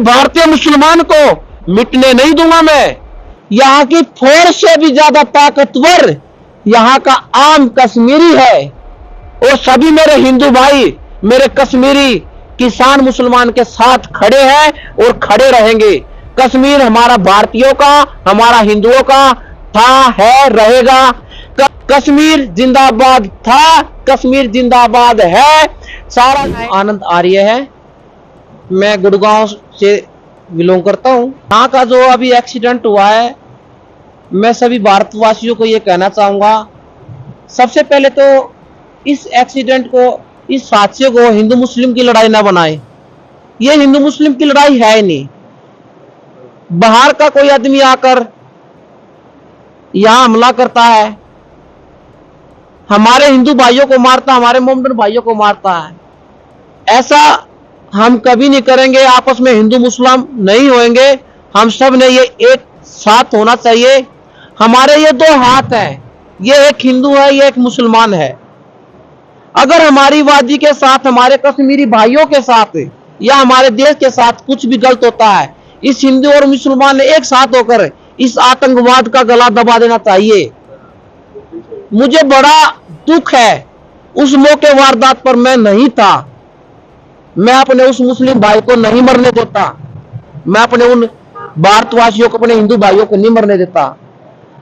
भारतीय मुसलमान को मिटने नहीं दूंगा। मैं यहाँ की फौज से भी ज्यादा ताकतवर यहाँ का आम कश्मीरी है। और सभी मेरे हिंदू भाई मेरे कश्मीरी किसान मुसलमान के साथ खड़े हैं और खड़े रहेंगे। कश्मीर हमारा भारतीयों का, हमारा हिंदुओं का था, है, रहेगा। कश्मीर जिंदाबाद था, कश्मीर जिंदाबाद है। सारा आनंद आर्य है। मैं गुड़गांव से बिलोंग करता हूं। यहाँ का जो अभी एक्सीडेंट हुआ है, मैं सभी भारतवासियों को ये कहना चाहूंगा, सबसे पहले तो इस एक्सीडेंट को, इस हादसे को हिंदू मुस्लिम की लड़ाई ना बनाए। ये हिंदू मुस्लिम की लड़ाई है ही नहीं। बाहर का कोई आदमी आकर यहां हमला करता है, हमारे हिंदू भाइयों को मारता, हमारे मोमडन भाइयों को मारता है। ऐसा हम कभी नहीं करेंगे। आपस में हिंदू मुस्लिम नहीं होंगे। हम सब ने ये एक साथ होना चाहिए। हमारे ये दो हाथ हैं, ये एक हिंदू है, ये एक मुसलमान है। अगर हमारी वादी के साथ, हमारे कश्मीरी भाइयों के साथ या हमारे देश के साथ कुछ भी गलत होता है, इस हिंदू और मुसलमान ने एक साथ होकर इस आतंकवाद का गला दबा देना चाहिए। मुझे बड़ा दुख है, उस मौके वारदात पर मैं नहीं था। मैं अपने उस मुस्लिम भाई को नहीं मरने देता। मैं अपने उन भारतवासियों को, अपने हिंदू भाइयों को नहीं मरने देता।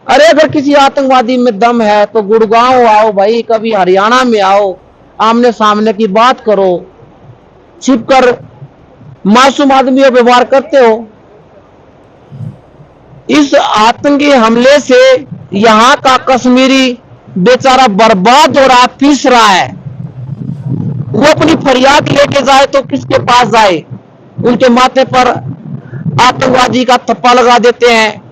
अरे अगर किसी आतंकवादी में दम है तो गुड़गांव आओ भाई, कभी हरियाणा में आओ, आमने सामने की बात करो। छिपकर मासूम आदमियों पे वार करते हो। इस आतंकी हमले से यहाँ का कश्मीरी बेचारा बर्बाद हो रहा, पिस रहा है। वो अपनी फरियाद लेके जाए तो किसके पास जाए? उनके माथे पर आतंकवादी का थप्पा लगा देते हैं।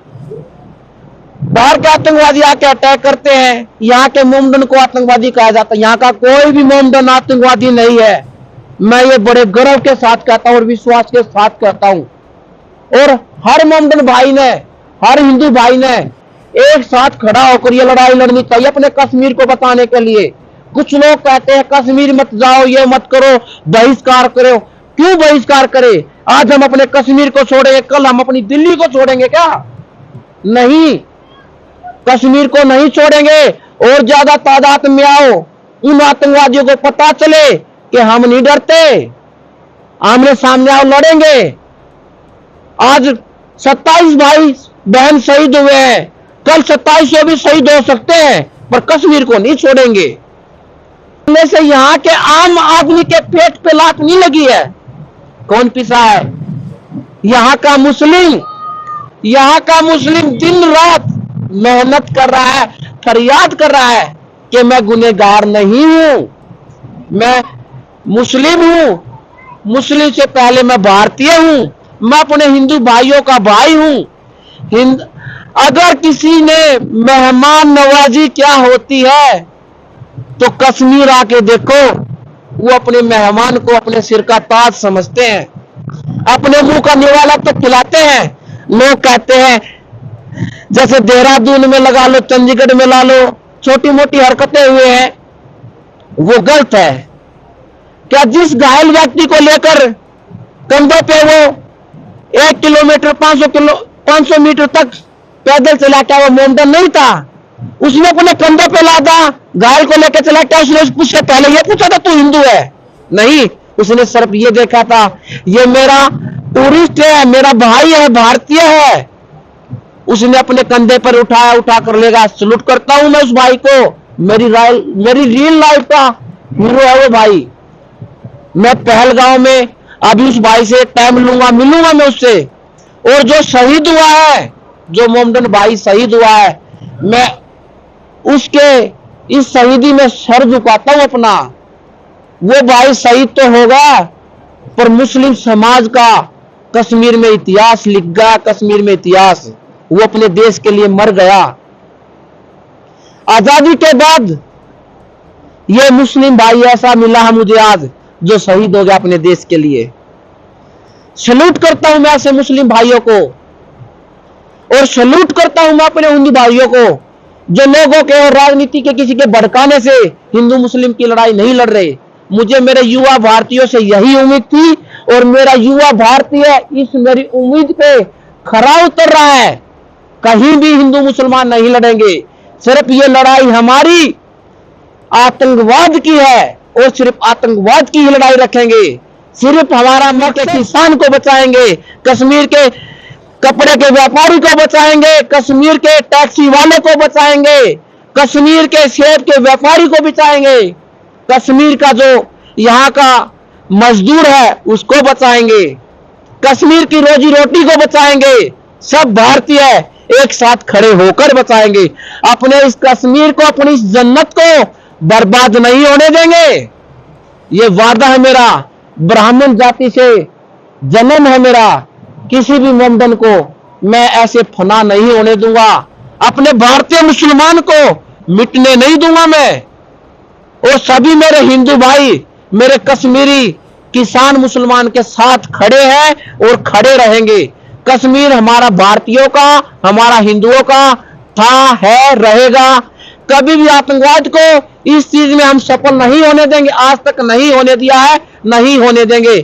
बाहर के आतंकवादी आके अटैक करते हैं। यहाँ के मोमडन को आतंकवादी कहा जाता है। यहाँ का कोई भी मोमडन आतंकवादी नहीं है। मैं ये बड़े गर्व के साथ कहता हूँ और विश्वास के साथ कहता हूँ। और हर मोमडन भाई ने, हर हिंदू भाई ने एक साथ खड़ा होकर ये लड़ाई लड़नी चाहिए अपने कश्मीर को बचाने के लिए। कुछ लोग कहते हैं कश्मीर मत जाओ, ये मत करो, बहिष्कार करो। क्यों बहिष्कार करे? आज हम अपने कश्मीर को छोड़ेंगे, कल हम अपनी दिल्ली को छोड़ेंगे क्या? नहीं, कश्मीर को नहीं छोड़ेंगे। और ज्यादा तादाद में आओ, उन आतंकवादियों को पता चले कि हम नहीं डरते, आमने सामने आओ, लड़ेंगे। आज 27 भाई बहन शहीद हुए हैं, कल 2700 भी शहीद हो सकते हैं, पर कश्मीर को नहीं छोड़ेंगे। से यहाँ के आम आदमी के पेट पे लात नहीं लगी है। कौन पिसा है? यहाँ का मुस्लिम। यहाँ का मुस्लिम दिन रात मेहनत कर रहा है, फरियाद कर रहा है कि मैं गुनहगार नहीं हूं, मैं मुस्लिम हूं। मुस्लिम से पहले मैं भारतीय हूं, मैं अपने हिंदू भाइयों का भाई हूं। अगर किसी ने मेहमान नवाजी क्या होती है तो कश्मीर आके देखो, वो अपने मेहमान को अपने सिर का ताज समझते हैं, अपने मुंह का निवाला तक खिलाते हैं। लोग कहते हैं जैसे देहरादून में लगा लो, चंडीगढ़ में ला लो, छोटी मोटी हरकतें हुए हैं, वो गलत है। क्या जिस घायल व्यक्ति को लेकर कंधों पे वो 1 किलोमीटर 500 मीटर तक पैदल चला, क्या वो मोमडन नहीं था? उसने अपने कंधों पे लादा, घायल को लेकर चला, क्या उसने उससे पहले ये पूछा था तू हिंदू है? नहीं, उसने सिर्फ ये देखा था ये मेरा टूरिस्ट है, मेरा भाई है, भारतीय है। उसने अपने कंधे पर उठाया, उठाकर लेगा। सलूट करता हूं मैं उस भाई को। मेरी रियल लाइफ का हीरो है वो भाई। मैं पहलगांव में अभी उस भाई से टाइम लूंगा, मिलूंगा मैं उससे। और जो शहीद हुआ है, जो मोमडन भाई शहीद हुआ है, मैं उसके इस शहीदी में सर झुकाता हूं अपना। वो भाई शहीद तो होगा, पर मुस्लिम समाज का कश्मीर में इतिहास लिख गया। कश्मीर में इतिहास, वो अपने देश के लिए मर गया। आजादी के बाद ये मुस्लिम भाई ऐसा मिला है मुझे आज, जो शहीद हो गया अपने देश के लिए। सैल्यूट करता हूं मैं ऐसे मुस्लिम भाइयों को, और सैल्यूट करता हूं मैं अपने हिंदू भाइयों को, जो लोगों के और राजनीति के किसी के भड़काने से हिंदू मुस्लिम की लड़ाई नहीं लड़ रहे। मुझे मेरे युवा भारतीयों से यही उम्मीद थी और मेरा युवा भारतीय इस मेरी उम्मीद पे खरा उतर रहा है। कहीं भी हिंदू मुसलमान नहीं लड़ेंगे, सिर्फ ये लड़ाई हमारी आतंकवाद की है और सिर्फ आतंकवाद की ही लड़ाई रखेंगे। सिर्फ हमारा मकसद किसान को बचाएंगे, कश्मीर के कपड़े के व्यापारी को बचाएंगे, कश्मीर के टैक्सी वाले को बचाएंगे, कश्मीर के सेब के व्यापारी को बचाएंगे, कश्मीर का जो यहाँ का मजदूर है उसको बचाएंगे, कश्मीर की रोजी रोटी को बचाएंगे। सब भारतीय एक साथ खड़े होकर बचाएंगे। अपने इस कश्मीर को, अपनी इस जन्नत को बर्बाद नहीं होने देंगे। ये वादा है मेरा, ब्राह्मण जाति से जन्म है मेरा, किसी भी मुमदन को मैं ऐसे फना नहीं होने दूंगा। अपने भारतीय मुसलमान को मिटने नहीं दूंगा मैं। और सभी मेरे हिंदू भाई, मेरे कश्मीरी किसान मुसलमान के साथ खड़े हैं और खड़े रहेंगे। कश्मीर हमारा भारतीयों का, हमारा हिंदुओं का था, है, रहेगा। कभी भी आतंकवाद को इस चीज में हम सफल नहीं होने देंगे, आज तक नहीं होने दिया है, नहीं होने देंगे।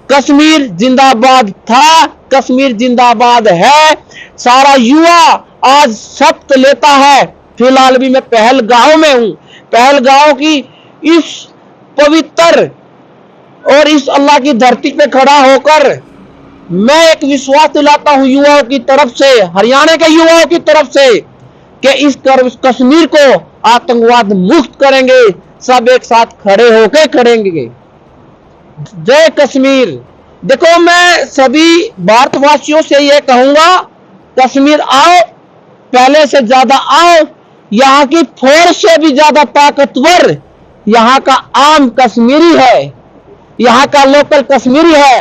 कश्मीर जिंदाबाद था, कश्मीर जिंदाबाद है। सारा युवा आज शपथ लेता है। फिलहाल भी मैं पहलगांव में हूं। पहलगांव की इस पवित्र और इस अल्लाह की धरती पे खड़ा होकर मैं एक विश्वास दिलाता हूं युवाओं की तरफ से, हरियाणा के युवाओं की तरफ से, कि इस कश्मीर को आतंकवाद मुक्त करेंगे। सब एक साथ खड़े होकर करेंगे। जय कश्मीर। देखो, मैं सभी भारतवासियों से यह कहूंगा, कश्मीर आओ, पहले से ज्यादा आओ। यहाँ की फोर्स से भी ज्यादा ताकतवर यहाँ का आम कश्मीरी है, यहाँ का लोकल कश्मीरी है।